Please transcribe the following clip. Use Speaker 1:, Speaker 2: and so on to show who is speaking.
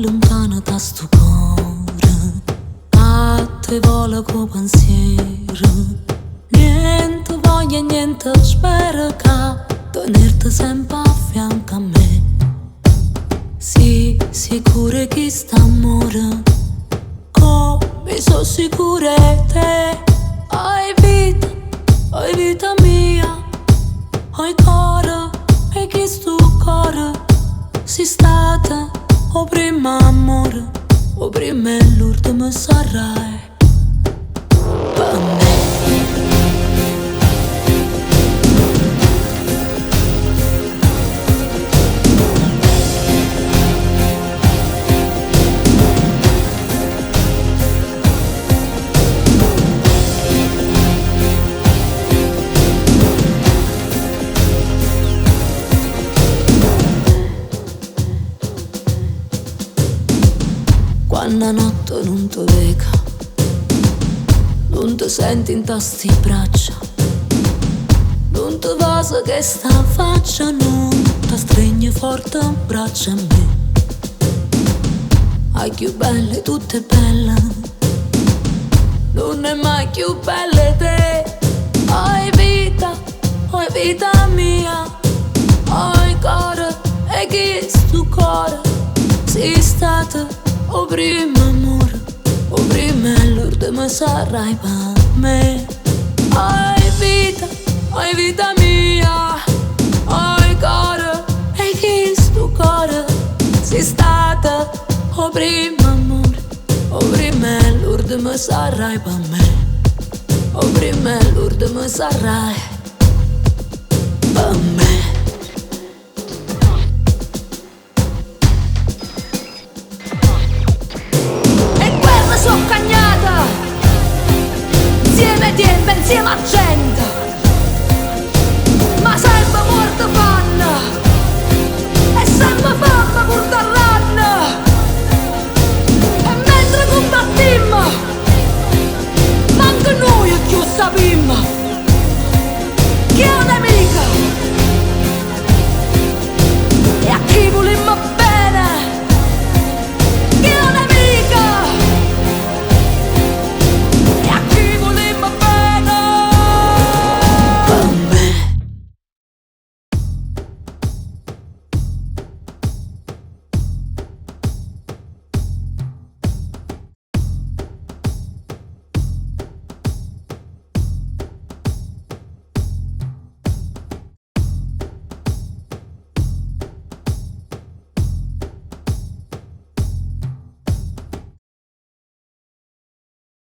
Speaker 1: lontana da sto cuore, a te vola co pensiero. Niente voglia, niente spero che tenerti sempre a fianco a me. Sì, sicura che sta amore, come sono sicura di te. Hai vita mia, hai cuore, e che sto cuore sei stata o prima amore, o prima e l'ultimo sarai per me. Quando notte non ti vega, non ti senti in tasti braccia, non ti vasa che sta faccia, non ti stringe forte in braccia a me. Hai più belle, tutte belle, non è mai più belle te. Hai vita mia, hai cuore, e chi sto cuore sei stata o prima amore, o prima e l'ultimo sarai per me. Hai vita mia, hai cuore, e chi sto cuore sei stata o prima amore, o prima e l'ultimo sarai per me. O prima e l'ultimo sarai per me.
Speaker 2: Insieme a gente